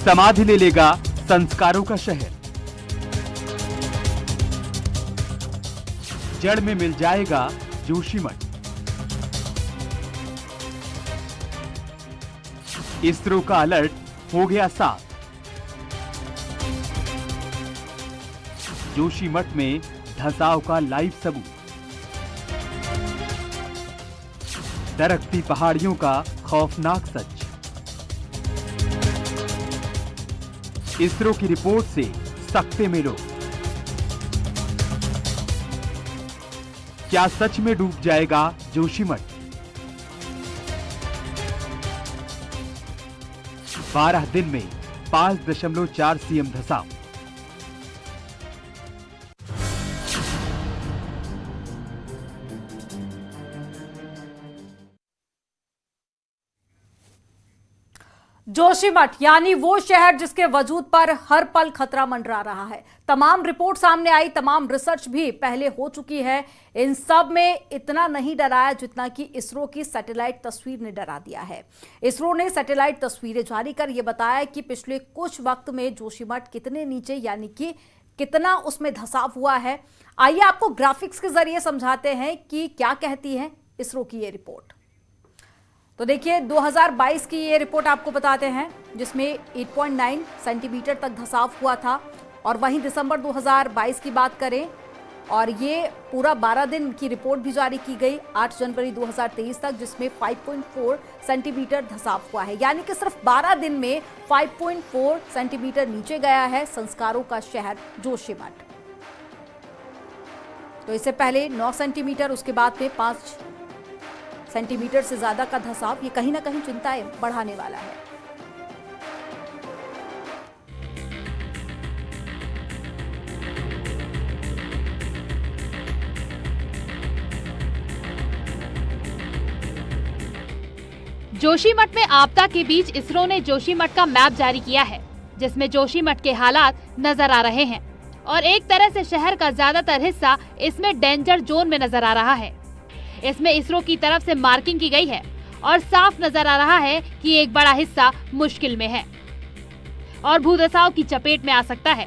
समाधि ले लेगा संस्कारों का शहर। जड़ में मिल जाएगा जोशीमठ। इसरो का अलर्ट हो गया साफ। जोशीमठ में धंसाव का लाइव सबूत। दरकती पहाड़ियों का खौफनाक सच। इसरो की रिपोर्ट से सकते में लोग। क्या सच में डूब जाएगा जोशीमठ? 12 दिन में 5.4 सीएम धंसाव। जोशीमठ यानी वो शहर जिसके वजूद पर हर पल खतरा मंडरा रहा है। तमाम रिपोर्ट सामने आई, तमाम रिसर्च भी पहले हो चुकी है। इन सब में इतना नहीं डराया जितना कि इसरो की सैटेलाइट तस्वीर ने डरा दिया है। इसरो ने सैटेलाइट तस्वीरें जारी कर यह बताया कि पिछले कुछ वक्त में जोशीमठ कितने नीचे यानी कि कितना उसमें धंसाव हुआ है। आइए आपको ग्राफिक्स के जरिए समझाते हैं कि क्या कहती है इसरो की ये रिपोर्ट। तो देखिए 2022 की ये रिपोर्ट आपको बताते हैं जिसमें 8.9 सेंटीमीटर तक धंसाव हुआ था। और वहीं दिसंबर 2022 की बात करें और ये पूरा 12 दिन की रिपोर्ट भी जारी की गई 8 जनवरी 2023 तक, जिसमें 5.4 सेंटीमीटर धंसाव हुआ है। यानी कि सिर्फ 12 दिन में 5.4 सेंटीमीटर नीचे गया है संस्कारों का शहर जोशीमठ। तो इससे पहले 9 सेंटीमीटर, उसके बाद में 5 सेंटीमीटर से ज्यादा का धंसाव। ये कहीं ना कहीं चिंताएं बढ़ाने वाला है। जोशीमठ में आपदा के बीच इसरो ने जोशीमठ का मैप जारी किया है जिसमें जोशीमठ के हालात नजर आ रहे हैं और एक तरह से शहर का ज्यादातर हिस्सा इसमें डेंजर जोन में नजर आ रहा है। इसमें इसरो की तरफ से मार्किंग की गई है और साफ नजर आ रहा है कि एक बड़ा हिस्सा मुश्किल में है और भूधंसाव की चपेट में आ सकता है।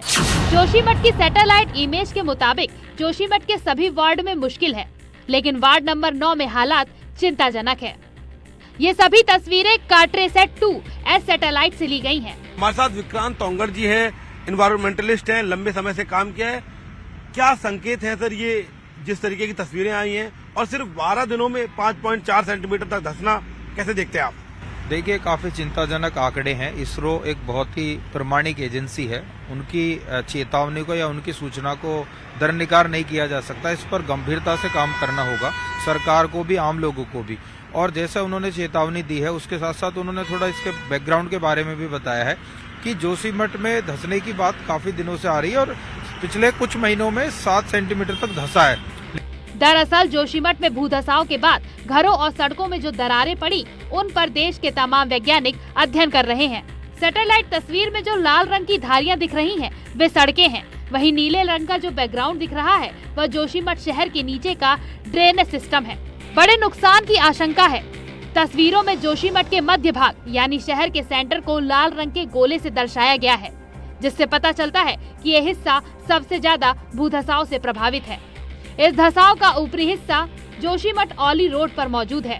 जोशीमठ की सैटेलाइट इमेज के मुताबिक जोशीमठ के सभी वार्ड में मुश्किल है, लेकिन वार्ड नंबर 9 में हालात चिंताजनक है। ये सभी तस्वीरें कार्टोसैट 2S सैटेलाइट से ली गई हैं। हमारे साथ विक्रांत तोंगड़ जी हैं, एनवायरमेंटलिस्ट हैं, लंबे समय से काम किया है। क्या संकेत है सर ये जिस तरीके की तस्वीरें आई हैं और सिर्फ 12 दिनों में 5.4 सेंटीमीटर तक धंसना, कैसे देखते हैं आप? देखिए, काफी चिंताजनक आंकड़े हैं। इसरो एक बहुत ही प्रामाणिक एजेंसी है, उनकी चेतावनी को या उनकी सूचना को दरनिकार नहीं किया जा सकता। इस पर गंभीरता से काम करना होगा, सरकार को भी, आम लोगों को भी। और जैसा उन्होंने चेतावनी दी है उसके साथ साथ उन्होंने थोड़ा इसके बैकग्राउंड के बारे में भी बताया है कि जोशीमठ में धंसने की बात काफी दिनों से आ रही है और पिछले कुछ महीनों में 7 सेंटीमीटर तक धंसा है। दरअसल जोशीमठ में भूधंसाव के बाद घरों और सड़कों में जो दरारें पड़ी उन पर देश के तमाम वैज्ञानिक अध्ययन कर रहे हैं। सैटेलाइट तस्वीर में जो लाल रंग की धारियां दिख रही हैं, वे सड़कें हैं। वहीं नीले रंग का जो बैकग्राउंड दिख रहा है वह जोशीमठ शहर के नीचे का ड्रेनेज सिस्टम है। बड़े नुकसान की आशंका है। तस्वीरों में जोशीमठ के मध्य भाग यानी शहर के सेंटर को लाल रंग के गोले से दर्शाया गया है, जिससे पता चलता है कि यह हिस्सा सबसे ज्यादा भूधंसाव से प्रभावित है। इस धंसाव का ऊपरी हिस्सा जोशीमठ औली रोड पर मौजूद है।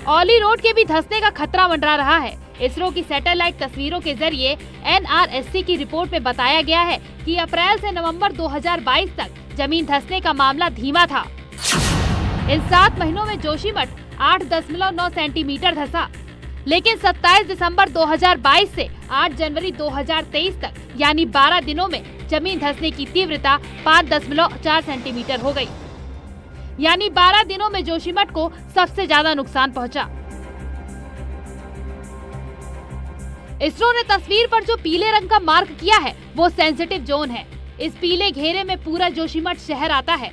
औली रोड के भी धंसने का खतरा मंडरा रहा है। इसरो की सैटेलाइट तस्वीरों के जरिए NRSC की रिपोर्ट में बताया गया है कि अप्रैल से नवंबर 2022 तक जमीन धंसने का मामला धीमा था। इन 7 महीनों में जोशीमठ 8.9 सेंटीमीटर धंसा, लेकिन 27 दिसंबर 2022 से 8 जनवरी 2023 तक यानी 12 दिनों में जमीन धंसने की तीव्रता 5.4 सेंटीमीटर हो गई। यानी 12 दिनों में जोशीमठ को सबसे ज्यादा नुकसान पहुंचा। इसरो ने तस्वीर पर जो पीले रंग का मार्क किया है वो सेंसिटिव जोन है। इस पीले घेरे में पूरा जोशीमठ शहर आता है।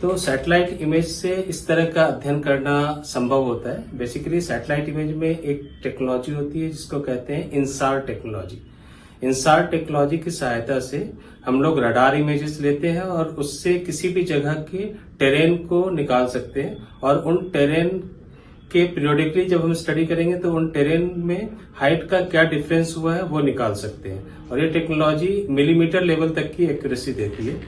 तो सैटेलाइट इमेज से इस तरह का अध्ययन करना संभव होता है। बेसिकली सैटेलाइट इमेज में एक टेक्नोलॉजी होती है जिसको कहते हैं इनसार टेक्नोलॉजी। इंसार टेक्नोलॉजी की सहायता से हम लोग रडार इमेजेस लेते हैं और उससे किसी भी जगह के टेरेन को निकाल सकते हैं और उन टेरेन के पीरियोडिकली जब हम स्टडी करेंगे तो उन टेरेन में हाइट का क्या डिफरेंस हुआ है वो निकाल सकते हैं और ये टेक्नोलॉजी मिलीमीटर लेवल तक की एक्यूरेसी देती है।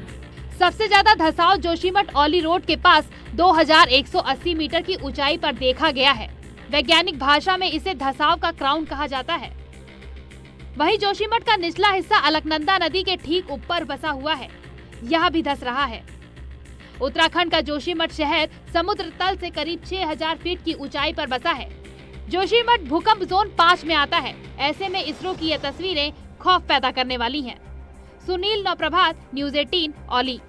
सबसे ज्यादा धसाव जोशीमठ औली रोड के पास 2180 मीटर की ऊंचाई पर देखा गया है। वैज्ञानिक भाषा में इसे धसाव का क्राउन कहा जाता है। वहीं जोशीमठ का निचला हिस्सा अलकनंदा नदी के ठीक ऊपर बसा हुआ है, यह भी धस रहा है। उत्तराखंड का जोशीमठ शहर समुद्र तल से करीब 6000 फीट की ऊंचाई पर बसा है। जोशीमठ भूकंप जोन 5 में आता है। ऐसे में इसरो की ये तस्वीरें खौफ पैदा करने वाली हैं। सुनील नवप्रभात, न्यूज़ 18 औली।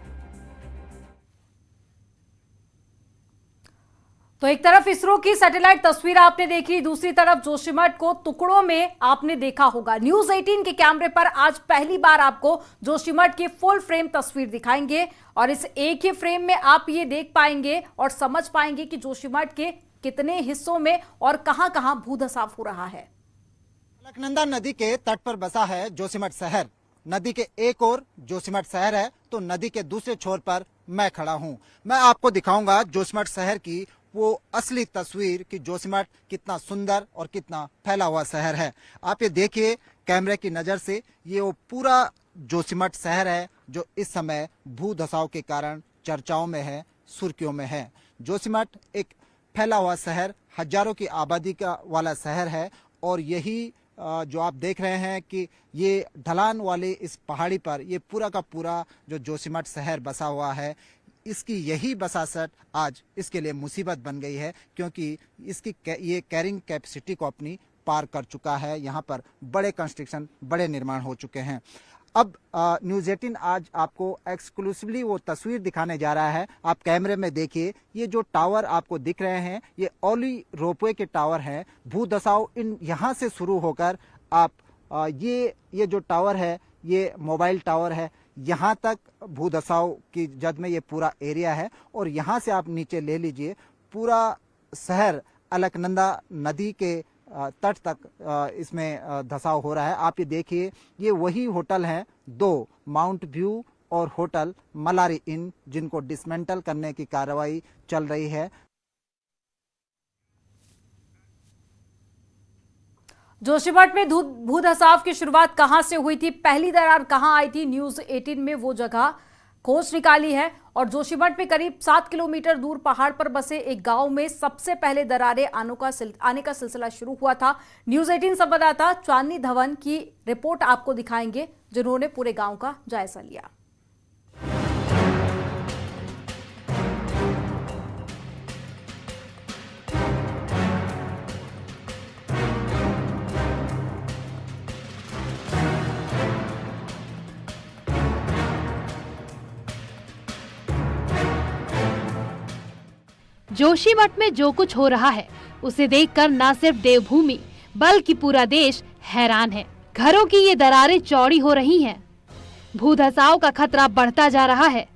तो एक तरफ इसरो की सैटेलाइट तस्वीर आपने देखी, दूसरी तरफ जोशीमठ को टुकड़ों में आपने देखा होगा। न्यूज़ 18 के कैमरे पर आज पहली बार आपको जोशीमठ की फुल फ्रेम तस्वीर दिखाएंगे और इस एक ही फ्रेम में आप ये देख पाएंगे और समझ पाएंगे कि जोशीमठ के कितने हिस्सों में और कहां-कहां भूधसाव हो रहा है। अलकनंदा नदी के तट पर बसा है जोशीमठ शहर। नदी के एक ओर जोशीमठ शहर है तो नदी के दूसरे छोर पर मैं खड़ा हूं। मैं आपको दिखाऊंगा जोशीमठ शहर की वो असली तस्वीर कि जोशीमठ कितना सुंदर और कितना फैला हुआ शहर है। आप ये देखिए कैमरे की नजर से, ये वो पूरा जोशीमठ शहर है जो इस समय भूधसाव के कारण चर्चाओं में है, सुर्खियों में है। जोशीमठ एक फैला हुआ शहर, हजारों की आबादी का वाला शहर है और यही जो आप देख रहे हैं कि ये ढलान वाले इस पहाड़ी पर ये पूरा का पूरा जो जोशीमठ शहर बसा हुआ है, इसकी यही बसासट आज इसके लिए मुसीबत बन गई है क्योंकि इसकी ये कैरिंग कैपेसिटी को अपनी पार कर चुका है। यहाँ पर बड़े कंस्ट्रक्शन, बड़े निर्माण हो चुके हैं। अब न्यूज़ 18 आज आपको एक्सक्लूसिवली वो तस्वीर दिखाने जा रहा है। आप कैमरे में देखिए, ये जो टावर आपको दिख रहे हैं ये औली रोपवे के टावर हैं। भूधसाव इन यहाँ से शुरू होकर आप ये जो टावर है ये मोबाइल टावर है, यहाँ तक भूधसाव की जद में ये पूरा एरिया है और यहाँ से आप नीचे ले लीजिए पूरा शहर अलकनंदा नदी के तट तक इसमें धसाव हो रहा है। आप ये देखिए, ये वही होटल हैं, 2 माउंट व्यू और होटल मलारी इन, जिनको डिसमेंटल करने की कार्रवाई चल रही है। जोशीमठ में भूधसाव की शुरुआत कहां से हुई थी, पहली दरार कहां आई थी, न्यूज़ 18 में वो जगह खोज निकाली है और जोशीमठ में करीब 7 किलोमीटर दूर पहाड़ पर बसे एक गांव में सबसे पहले दरारें आने का सिलसिला शुरू हुआ था। न्यूज़ 18 संवाददाता चांदनी धवन की रिपोर्ट आपको दिखाएंगे जिन्होंने पूरे गांव का जायजा लिया। जोशीमठ में जो कुछ हो रहा है उसे देखकर न सिर्फ देवभूमि बल्कि पूरा देश हैरान है। घरों की ये दरारें चौड़ी हो रही हैं, भूधसाव का खतरा बढ़ता जा रहा है।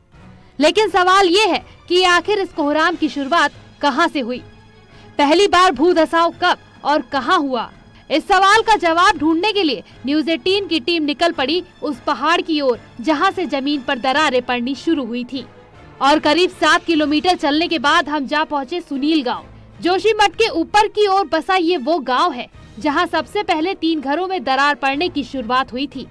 लेकिन सवाल ये है कि आखिर इस कोहराम की शुरुआत कहां से हुई, पहली बार भूधसाव कब और कहां हुआ? इस सवाल का जवाब ढूंढने के लिए न्यूज़ 18 की टीम निकल पड़ी उस पहाड़ की ओर जहां से जमीन पर दरारें पड़नी शुरू हुई थी और करीब 7 किलोमीटर चलने के बाद हम जा पहुंचे सुनील गांव। जोशीमठ के ऊपर की ओर बसा ये वो गांव है जहां सबसे पहले 3 घरों में दरार पड़ने की शुरुआत हुई थी।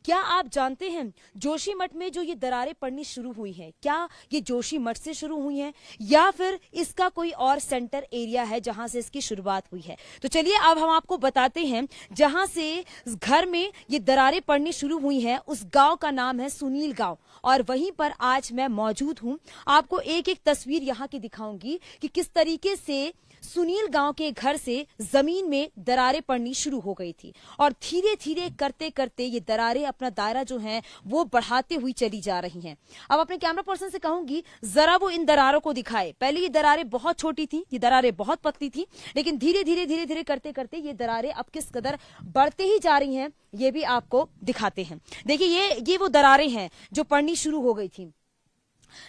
क्या आप जानते हैं जोशीमठ में जो ये दरारें पड़नी शुरू हुई हैं, क्या ये जोशीमठ से शुरू हुई हैं या फिर इसका कोई और सेंटर एरिया है जहां से इसकी शुरुआत हुई है? तो चलिए अब हम आपको बताते हैं जहां से घर में ये दरारें पड़नी शुरू हुई हैं उस गांव का नाम है सुनील गांव और वहीं पर आज मैं मौजूद हूं। आपको एक एक तस्वीर यहाँ की दिखाऊंगी कि किस तरीके से सुनील गांव के घर से जमीन में दरारें पड़नी शुरू हो गई थी और धीरे धीरे करते करते ये दरारें अपना दायरा जो है वो बढ़ाते हुई चली जा रही हैं। अब अपने कैमरा पर्सन से कहूंगी जरा वो इन दरारों को दिखाए। पहले ये दरारें बहुत छोटी थी, ये दरारें बहुत पतली थी, लेकिन धीरे धीरे करते करते ये दरारें अब किस कदर बढ़ते ही जा रही हैं ये भी आपको दिखाते हैं। देखिए ये वो दरारें हैं जो पड़नी शुरू हो गई थी।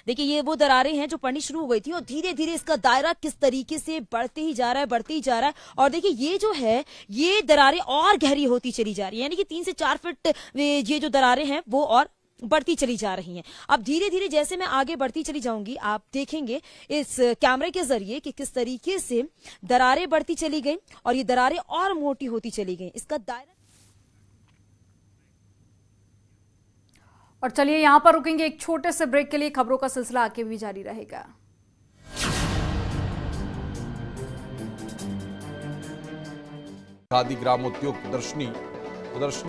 देखिए ये वो दरारें हैं जो पड़नी शुरू हो गई थी और धीरे धीरे इसका दायरा किस तरीके से बढ़ते ही जा रहा है, बढ़ते ही जा रहा है। और देखिए ये जो है ये दरारें और गहरी होती चली जा रही है, यानी कि 3 से 4 फीट ये जो दरारें हैं वो और बढ़ती चली जा रही हैं। अब धीरे धीरे जैसे मैं आगे बढ़ती चली जाऊंगी आप देखेंगे इस कैमरे के जरिए कि किस तरीके से दरारें बढ़ती चली गई और ये दरारें और मोटी होती चली गई। इसका दायरा। और चलिए यहां पर रुकेंगे एक छोटे से ब्रेक के लिए। खबरों का सिलसिला आगे भी जारी रहेगा। खादी ग्रामोद्योग प्रदर्शनी